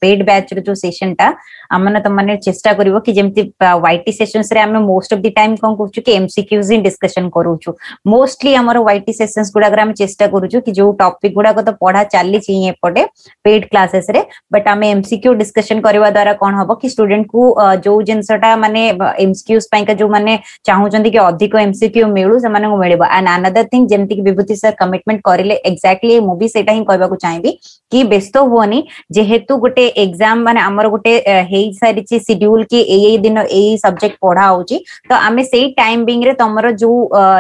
पेड बैच रो जो सेशन टा हमने तो माने चेष्टा करिवो कि जेमति वाईटी सेशंस रे हमें मोस्ट ऑफ द टाइम कोन करछु कि एमसीक्यूज इन डिस्कशन करूछु मोस्टली हमर वाईटी सेशंस गुडा हम चेष्टा करूछु कि जो टॉपिक गुडा को तो पढ़ा चली छी एपटे पेड क्लासेस रे बट हमें एमसीक्यू डिस्कशन करबा द्वारा कोन हबो कि स्टूडेंट को जो जिंसटा माने एमसीक्यूज पई का जो माने चाहू जंदी कि अधिक एमसीक्यू मिलु से माने को मिलबो एंड अनदर थिंग जेमति कि विभूति सर कमिटमेंट करिले एक्जेक्टली मु भी सेटा ही कहबा को चाहिबी कि व्यस्त हुओनी जेहेतु गोटे एग्जाम माने हमर गोटे हेई सारी ची शेड्यूल कि एई दिन एई सब्जेक्ट पढ़ा होची तो हमें सेई टाइम बिंग रे तमरो जो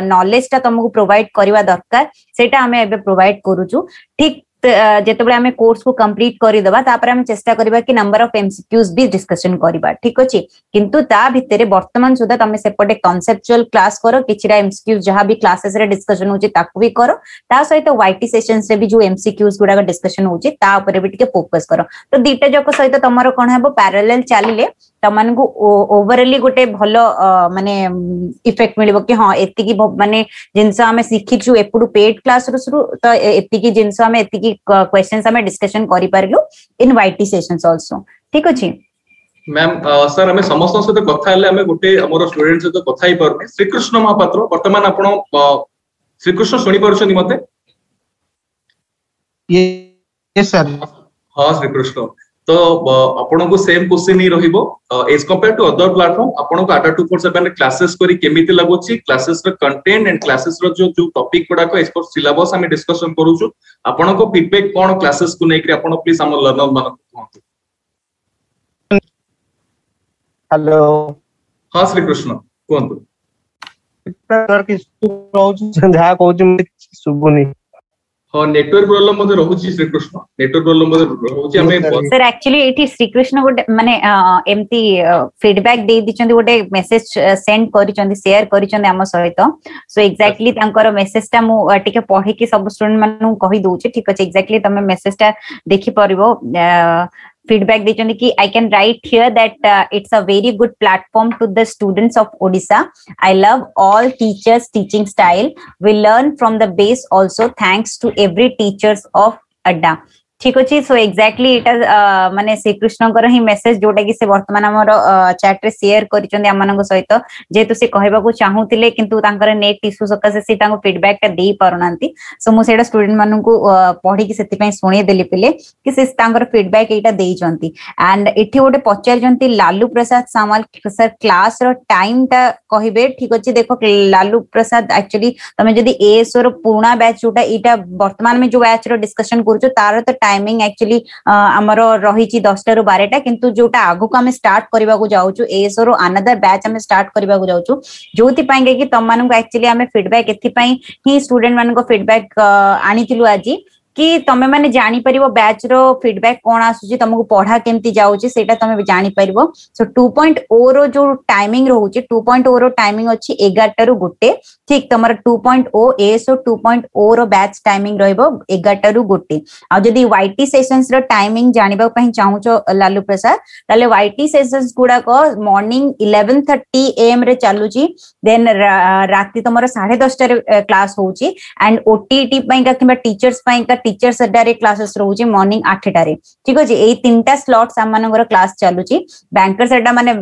नॉलेज ता तुमको प्रोवाइड करबा दरकार सेटा हमें एबे प्रोवाइड करूछु ठीक जेतेबेले हमें कोर्स को कंप्लीट करि दबा तापर हम चेष्टा करबा कि नंबर ऑफ एमसीक्यूज भी डिस्कशन करबा ठीक अछि किंतु ता भितरे वर्तमान सुधा तमे सेपटे कांसेप्चुअल क्लास करो किछरा एमसीक्यूज जहां भी क्लासेस रे डिस्कशन होची ताकू भी करो ता सहित वाईटी सेशंस रे भी जो एमसीक्यूज गुडा डिस्कशन होची ता ऊपर भी टिके फोकस करो तो दीटा जको सहित तमरो कोन हेबो पैरेलल चालिले तमन को ओवरऑली गोटे भलो माने इफेक्ट मिलिबो कि हां एति की माने जिंस हमें सिखिछु एपुडु पेड क्लास रो तो एति की जिंस हमें एति की क्वेश्चंस हमें डिस्कशन करि पारिलु इन वाईटी सेशंस आल्सो ठीक अछि मैम सर हमें समस्त सहित कथा हले हमें गोटे हमर स्टूडेंट सहित कथा ही परमे श्रीकृष्ण महापात्र वर्तमान आपण श्रीकृष्ण सुनि परछनी मते यस सर हां श्रीकृष्ण तो आपण को सेम क्वेश्चन ही रहिबो as compare to other platform आपण को आटा 247 रे क्लासेस करी केमिति लागोची क्लासेस रो कंटेंट एंड क्लासेस रो जो टॉपिक गुडा को एज पर सिलेबस हम डिस्कशन करूछु आपण को फीडबैक कोन क्लासेस को नेकरी आपण प्लीज हम लर्नर मानक कहंतु हेलो हां श्री कृष्ण कहंतु सर कि रहउछु जहा कहउछु सुबुनी हां नेटवर्क प्रॉब्लम मध्ये रहउची श्री कृष्ण नेटवर्क प्रॉब्लम मध्ये रहउची हमें सर एक्चुअली एठी श्री कृष्ण गोटे माने एमती फीडबैक दे दिचंदी गोटे मेसेज सेंड करिचंदी शेयर करिचंदी हम सहित सो एक्जेक्टली तांकर मेसेज ता मु टिके पढी कि सब स्टूडेंट मानु कहि दोउची ठीक अछि एक्जेक्टली तमे मेसेज ता देखि परिबो feedback देचंदी कि I can write here that it's a very good platform to the students of Odisha. I love all teachers' teaching style. We learn from the base also thanks to every teachers of Adda. ठीक अछि सो exactly इटा माने श्री कृष्ण कर ही message जोटा कि से वर्तमान हमर चैट रे शेयर करिचंदी हमन सहित जेतु से कहबा को चाहूतिले किंतु तांकर नेट इश्यू सकासे से तांको फीडबैक ता देई पारुनांती सो मु सेडा स्टूडेंट मानन को पढी कि सेति पई सुणी देली पिले कि से तांकर फीडबैक एटा देई चंती एंड इठी ओटे पचार जंती लालू प्रसाद सामल सर क्लास रो टाइम ता कहिबे ठीक अछि देखो लालू प्रसाद एक्चुअली तमे जदी एएसओ रो पुराना बैच जोटा इटा वर्तमान में जो बैच रो डिस्कशन करछो तार तो टाइमिंग एक्चुअली हमरो रहिची 10 ରୁ 12 टा किंतु जोटा आगु को हम स्टार्ट करबा को जाउछु एएसओ रो अनदर बैच हम स्टार्ट करबा को जाउछु जोति पाएंगे कि तम मानन को एक्चुअली हमें फीडबैक एथि पई ही स्टूडेंट मानन को फीडबैक आनितिलु आजी कि तमे माने जानि परिबो बैच रो फीडबैक कोन आसुची तुमको पढा केमती जाउची सेटा तमे जानि परिबो सो 2.0 रो जो टाइमिंग रहउची 2.0 रो टाइमिंग अछि 11 टा रु गुटे ठीक तमर 2.0 एएसओ 2.0 रो बैच टाइमिंग रहइबो 11 टा रु गुटे आ जदी वाईटी सेशंस रो टाइमिंग जानिबा पई चाहूचो लालू प्रसाद ताले वाईटी सेशंस गुडा को मॉर्निंग 11:30 एएम रे चालुची देन राती तमर 10:30 रे क्लास होउची एंड ओटीटी पई का किबा टीचर्स पई का टीचर्स डायरेक्ट क्लासेस रहउची मॉर्निंग 8 टारे ठीक अछि एई तीनटा स्लॉट्स हमनगर क्लास चालुची बैंकर्स एटा माने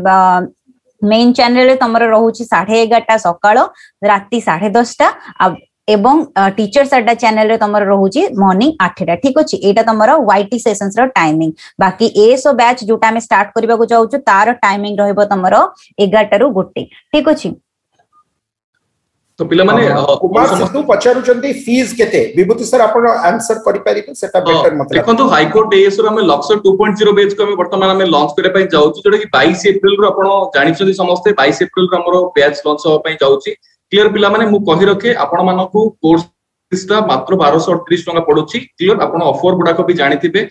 मेन चैनल रे तमर रहउची 11:30 सकाळ राती 10:30 एवं टीचर्स अड्डा चैनल रे तमर रहउची मॉर्निंग 8 टा ठीक अछि एटा तमर वाईटी सेशंस रो टाइमिंग बाकी एएसओ बैच जोटा हम स्टार्ट करबा को जाउछु तार टाइमिंग रहइबो तमर 11 टा रु गुटे ठीक अछि तो पिला माने कुमार सिद्धू पचारुचंती फीस केते विभूति सर आपण आंसर करि पारिबे सेटा बेटर मतलब देखंतु हाई कोर्ट एएस रो हम लक्ष्य 2.0 बैच को हम वर्तमान हम लॉन्च करे पई जाउछु जोटा कि 22 अप्रैल रो आपण जानिछथि समस्त 22 अप्रैल रो हमरो बैच लॉन्च हो पई जाउछि क्लियर पिला माने मु कहि रखे आपण मानकु कोर्स टा मात्र 1238 टका पडुछि क्लियर आपण ऑफर गुडा को भी जानिथिबे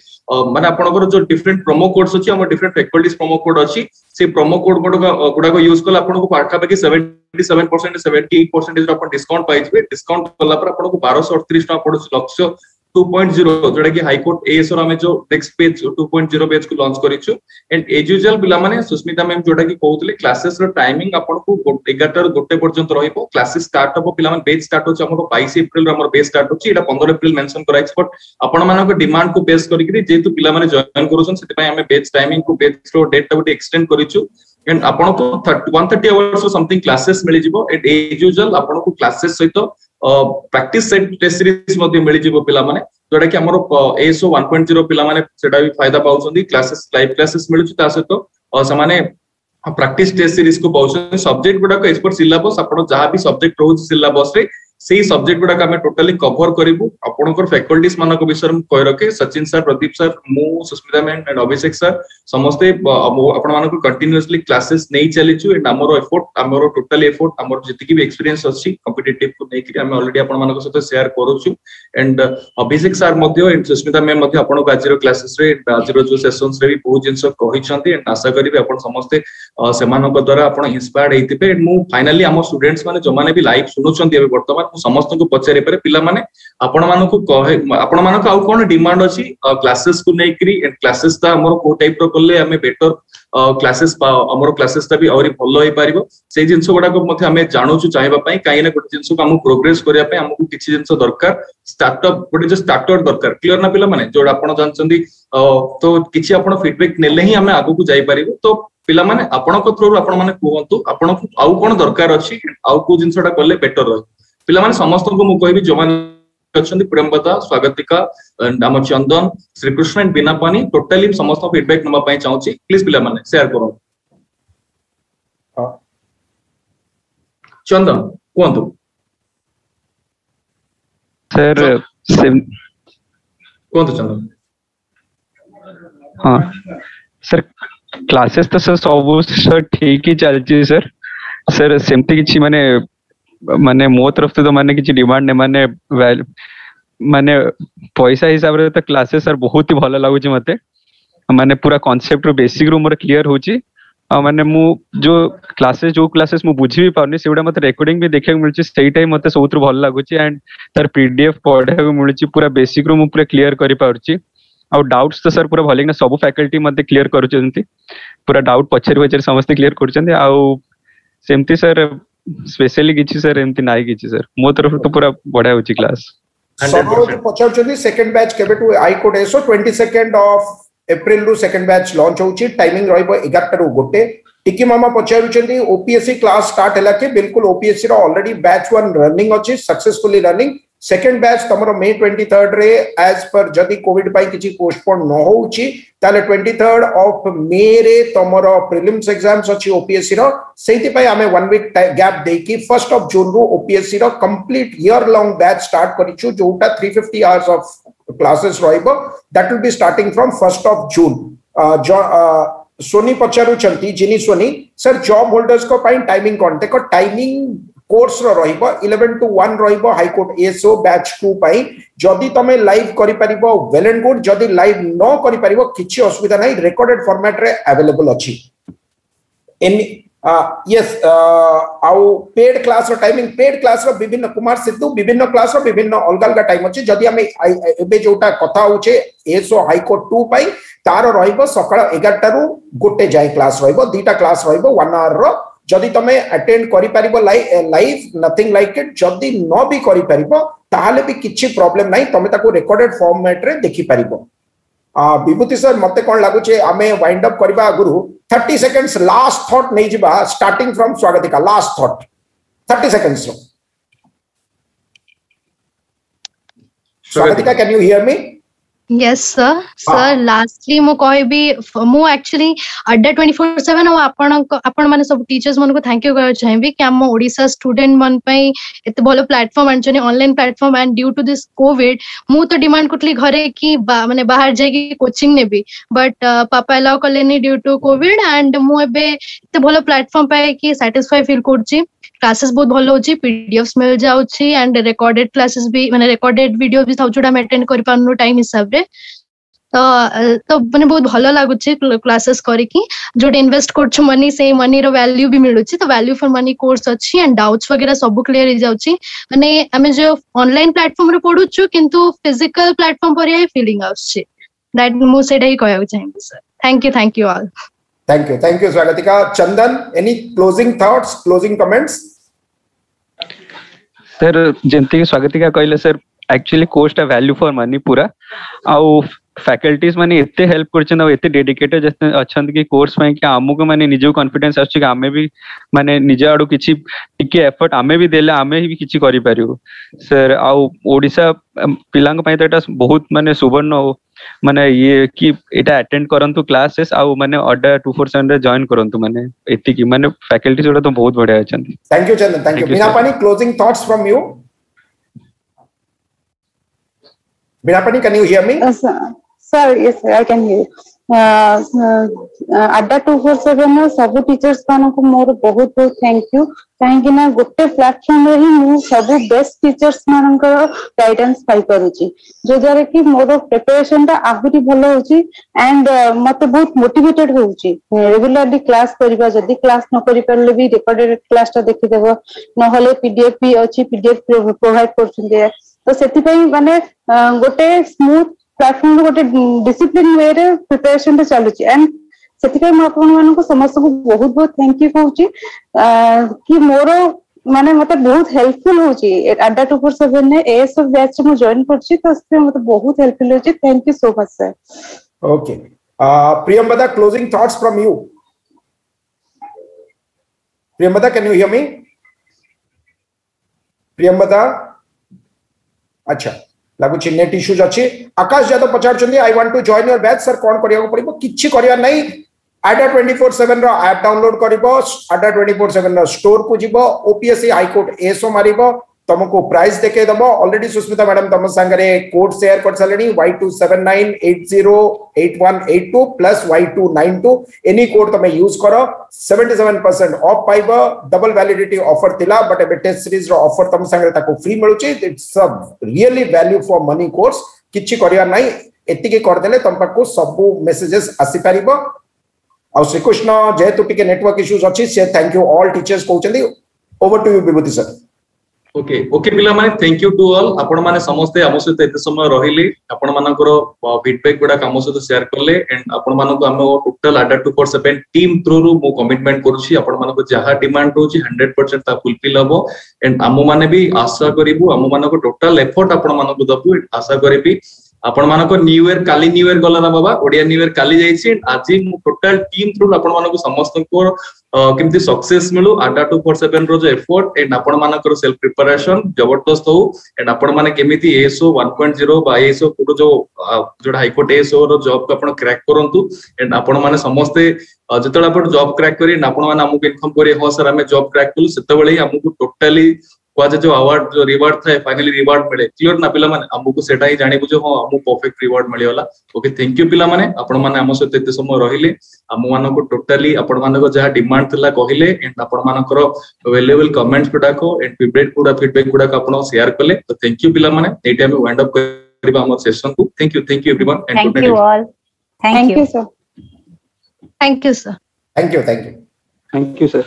माने आपनकर जो डिफरेंट प्रोमो कोड्स अछि हम डिफरेंट फैकल्टीज प्रोमो कोड अछि से प्रोमो कोड गुडा को यूज करला आपन को पाठा बाकी 77% 78% रो अपन डिस्काउंट पाइबे डिस्काउंट करला पर आपन को 1238 टका पडुछि लक्ष्य 2.0 जोटा कि हाईकोर्ट एएस रो हमें जो नेक्स्ट पेज 2.0 पेज को लॉन्च करिछु एंड एज यूजुअल पिला माने सुस्मिता मैम जोटा कि कहउतले क्लासेस रो टाइमिंग आपन को 11 रो 1 पर्यंत रहिबो क्लासेस स्टार्ट हो पिला माने बेच स्टार्ट होछ हमरो 22 अप्रैल रो हमर बेच स्टार्ट होछि एटा 15 अप्रैल मेंशन कराइछ बट आपण मानको डिमांड को बेस करिकरी जेतु पिला माने जॉइन करूछन सेति पय हमें बेच टाइमिंग को बेच रो डेट टा एक्सटेंड करिछु एंड आपण को 130 आवर्स रो समथिंग क्लासेस मिलि जिवो एंड एज यूजुअल आपण को क्लासेस सहित प्रैक्टिस सेट टेस्ट सीरीज मध्ये मिलि जिवो पिला माने जोटा कि हमरो एएसओ 1.0 पिला माने सेटा भी फायदा पाउछंदी क्लासेस लाइव क्लासेस मिलुछ ता सहित समाने प्रैक्टिस टेस्ट सीरीज को पाउछन सब्जेक्ट गुडा को एक्सपर्ट सिलेबस आपण जहां भी सब्जेक्ट रहउछ सिलेबस रे सेही सब्जेक्ट गुडा हमें टोटली कवर करिवु आपनकर फैकल्टीज मानको विषय में कह रखे सचिन सर प्रदीप सर मु Susmita ma'am and Abhishek sir समस्ते आपण मानको कंटीन्यूअसली क्लासेस नै चलिछु एंड हमरो टोटल एफर्ट हमरो जति भी एक्सपीरियंस अछि कॉम्पिटिटिव को नै कि हम ऑलरेडी आपण मानको साथ शेयर करूछु एंड अभिषेक सर मध्ये एंड सुस्मिता मैम मध्ये आपण को आजिरो क्लासेस रे आजिरो जो सेशंस रे भी बहुत जिंस कहिसंती एंड आशा करिवे आपण समस्ते सेमानक द्वारा आपण इंस्पायर्ड हेतिबे एंड मु फाइनली हमर स्टूडेंट्स माने जो माने भी लाइव सुनुचंती एबे वर्तमान समस्त को पचारे पारे पिला माने आपण मानको कहे आपण मानको आउ कोन डिमांड अछि क्लासेस को नै करी एंड क्लासेस ता हमर को टाइप रो करले हमें बेटर क्लासेस हमर क्लासेस ता भी और भलो होई पारिबो से जिंस गुडा को मध्ये हमें जानूछु चाहिबा पई काई ना गुड जिंस को हम प्रोग्रेस करिया पई हमकु किछि जिंस दरकार स्टार्टअप गुड जो स्टार्टर दरकार क्लियर ना पिला माने जो आपण जानचंदी तो किछि आपण फीडबैक नेले ही हमें आगु को जाई पारिबो तो पिला माने आपण को थ्रू आपण माने कहंतु आपण को आउ कोन दरकार अछि आउ को जिंसटा करले बेटर रह पिला माने समस्त को मु कहबी जो माने अछंदी प्रेमवता स्वागतिका नाम चंदन श्रीकृष्ण एंड बिना पानी टोटली समस्त फीडबैक नबा पई चाहूची प्लीज पिला माने शेयर करो चंदन कोंतु सर कोंतु चंदन हां सर क्लासेस तो सब सर ठीक ही चलची सर सर सेमती किछि माने माने मो तरफ से तो माने किछि डिमांड ने माने माने पैसा हिसाब रे तो क्लासेस सर बहुत ही भलो लागु छी मते माने पूरा कांसेप्ट रो बेसिक रो मोर क्लियर होची माने मु जो क्लासेस मु बुझी भी पाउनी सेउडा मते रिकॉर्डिंग भी देखे मिलची सेही टाइम मते सबुत्र भलो लागु छी एंड तार पीडीएफ पढे को मिलची पूरा बेसिक रो मु पूरा क्लियर करि पाउची आ डाउट्स तो सर पूरा भले ना सब फैकल्टी मते क्लियर करूचंती पूरा डाउट पछर समस्त क्लियर करूचंती आ सेमती सर स्पेशली किछि सर एमती नाही किछि सर मो तरफ तो पूरा बढ़िया होची क्लास 100% पचाउचंदी सेकंड बैच केबे टू आई कोड एसो 22nd ऑफ अप्रैल रु सेकंड बैच लॉन्च होची टाइमिंग रहइबो 11 रु गोटे टिकी मामा पचाउचंदी ओपीएससी क्लास स्टार्ट हला के बिल्कुल ओपीएससी रो ऑलरेडी बैच 1 रनिंग अछि सक्सेसफुली रनिंग सेकंड बैच तमरो मे 23rd रे एज पर जदी कोविड पाई किछि पोस्टपोन न होउची ताले 23rd ऑफ मे रे तमरो प्रीलिम्स एग्जाम्स अछि ओपीएससी रो सेति पई हमें 1 वीक गैप देकी 1st ऑफ जून रो ओपीएससी रो complete year long batch start करिछु जोटा 350 आवर्स ऑफ क्लासेस रहइबो that will be starting from 1st of June Soni पचारु चंती जिनी सोनी सर जॉब होल्डर्स को पाई टाइमिंग कोन देखो टाइमिंग कोर्स रो रहिबो 11 to 1 रहिबो हाई कोर्ट एसओ बैच 2 पाई जदी तमे लाइव करि परिबो वेल एंड गुड जदी लाइव न करि परिबो किछि असुविधा नै रिकॉर्डेड फॉर्मेट रे अवेलेबल अछि इन यस आउ पेड क्लास रो टाइमिंग पेड क्लास रो विभिन्न कुमार सिद्धू विभिन्न क्लास रो विभिन्न अलग अलग टाइम अछि जदी हमें एबे जोटा कथा होचे एसओ हाई कोर्ट 2 पाई तारो रहिबो सकाळ 11 टा रु गोटे जाय क्लास रहिबो दुटा क्लास रहिबो 1 आवर रो जदि तमे अटेंड करि परिबो लाइव नथिंग लाइक इट जदि न भी करि परिबो ताहाले भी किछि प्रॉब्लम नै तमे ताको रिकॉर्डेड फॉर्मेट रे देखि परिबो विभूति सर मते कोन लागु छे हमें वाइंड अप करबा गुरु 30 सेकंड्स लास्ट थॉट नै जिबा starting from Swagatika last thought 30 seconds Swagatika can you hear me Yes sir lastly मो कहबी मो एक्चुअली अड्डा 24/7 आपण माने सब टीचर्स मन को थैंक यू कर चाहिबी कि हम ओडिसा स्टूडेंट मन पई एते भलो प्लेटफार्म आनछनी online platform and due to this COVID मु तो डिमांड करतली घरे कि माने बाहर जाय कि कोचिंग नेबी बट पापा अलाउ करलेनी ड्यू टू कोविड एंड मु एबे एते भलो प्लेटफार्म पाए कि सैटिस्फाई फील करछि क्लासेस बहुत भलो होची पीडीएफ्स मिल जाउची एंड रिकॉर्डेड क्लासेस भी माने रिकॉर्डेड वीडियो भी सब जोडा अटेंड करि पानु टाइम हिसाब रे तो माने बहुत भलो लागुचे क्लासेस करिकी जो इन्वेस्ट करछु मनी से मनी रो वैल्यू भी मिलुची तो वैल्यू फॉर मनी कोर्स अछि एंड डाउट्स वगैरह सब क्लियर हो जाउची माने हमें जो ऑनलाइन प्लेटफॉर्म रे पढुछु किंतु फिजिकल प्लेटफॉर्म पर ही फीलिंग आउची दैट मु सेडा ही कहया चाहिए sir thank you all thank you Swagatika Chandan any closing thoughts closing comments sir जेंति स्वागतिका कहले sir actually course value for money पूरा आउ फैकल्टीज माने एते हेल्प करछन और एते डेडिकेटेड अछन कि कोर्स में कि हमको माने निजो कॉन्फिडेंस आछी कि हमें भी माने निजे आडू किछि टिके एफर्ट हमें भी देले हमें भी किछि करि पारियो सर आउ ओडिसा पिलांग पय एटा बहुत माने सुवर्ण हो माने ये कि एटा अटेंड करंतु क्लासेस आउ माने ऑर्डर 247 रे जॉइन करंतु माने एति कि माने फैकल्टीज जोडा तो बहुत बढ़िया अछन thank you Chandan thank you Bina Pani closing thoughts from you Bina Pani can you hear me Sir, yes, sir, I can hear. Adda 247 सब टीचर्स मान को मोर बहुत बहुत थैंक यू कहीं ना गोटे प्लेटफॉर्म रे ही मु सब बेस्ट टीचर्स मान गाइडेंस पाई करूची जो द्वारा कि मोर प्रिपरेशन ता आहुरी भलो होची एंड मते बहुत मोटिवेटेड होची रेगुलरली क्लास करबा जदी क्लास न करि परले भी रिकॉर्डेड क्लास ता देखि देबो न होले पीडीएफ भी अछि पीडीएफ प्रोवाइड करछुंदे तो सेति पई माने गोटे स्मूथ प्लेटफॉर्म गोटे डिसिप्लिन वे रे प्रिपरेशन चलुची एंड सेतिके म आपन मानको को समस्त को बहुत बहुत थैंक यू कहूची कि मोर माने मते बहुत हेल्पफुल होची अड्डा 247 ने एएसएफ बैच में जॉइन करची तो उससे मते बहुत हेल्पफुल होची thank you so much sir okay Priyamvada closing thoughts from you Priyamvada can you hear me Priyamvada अच्छा लागुची नेट इश्यूज अछि आकाश यादव पचारचंदी I want to join your batch sir कोन करिया को पड़िबो किछि करिया नै अड्डा 24/7 रो ऐप डाउनलोड करिबो अड्डा 24/7 रो स्टोर को जिवो ओपीएससी हाई कोर्ट एसओ मारिबो तुमको प्राइस देके दबो ऑलरेडी सुस्मिता मैडम तुम संगरे कोड शेयर कर चलनी Y279808182 plus Y292 any code तुम यूज करो 77% ऑफ पाइबो डबल वैलिडिटी ऑफर थिला बट एबे टेस्ट सीरीज रो ऑफर तुम संगरे ताको फ्री मिलुची it's a really value for money course किछि करिया नै एति के कर देले तुम पाको सब मेसेजेस आसी परिबो और श्री कृष्ण जेतु टिके नेटवर्क इश्यूज अछि से थैंक यू ऑल टीचर्स कहउचंदी over to you Vibhuti sir okay okay पिला माने थैंक यू टू ऑल आपण माने समस्त हम सहित एते समय रहिले आपण मानकर फीडबैक गुडा काम सहित शेयर करले एंड आपण मानको हम टोटल अड्डा 247 टीम थ्रू रु मो कमिटमेंट करूची आपण मानको जहा डिमांड होची 100% ता फुलफिल हबो एंड हम माने भी आशा करिवु हम मानको टोटल एफर्ट आपण मानको दबु आशा करिवि आपण मानको न्यू ईयर काली न्यू ईयर गला ना बाबा ओडिया न्यू ईयर काली जाईची आज मु टोटल टीम थ्रू आपण मानको समस्त को केमती सक्सेस मिलु अड्डा 247 रो जो एफर्ट एंड आपण मानकर सेल्फ प्रिपरेशन जबरदस्त हो एंड आपण माने केमिति एसओ 1.0 बा एसओ को जो हाई कोर्ट एसओ रो जॉब को आपण क्रैक करंतु एंड आपण माने समस्त जतले आपण जॉब क्रैक करी आपण माने हमको इन्फॉर्म करी हो सर हमें जॉब क्रैक कलु सेते बेले हमको टोटली क्वाजे जो अवार्ड जो रिवार्ड था फाइनली रिवार्ड मिले क्लियर ना पिला माने हमको सेटा ही जानि बुझो हां हमको परफेक्ट रिवार्ड मिलियोला ओके थैंक यू पिला माने आपण माने हम सहित एते समय रहिले हम माने को टोटली आपण माने को जहा डिमांड थिला कहिले एंड आपण मानकर अवेलेबल कमेंट्स गुडाको एंड फीडबैक गुडाको आपण शेयर कले तो थैंक यू पिला माने एटा हम वाइंड अप करबा हमर सेशन को thank you everyone and thank you all thank you sir thank you sir thank you thank you sir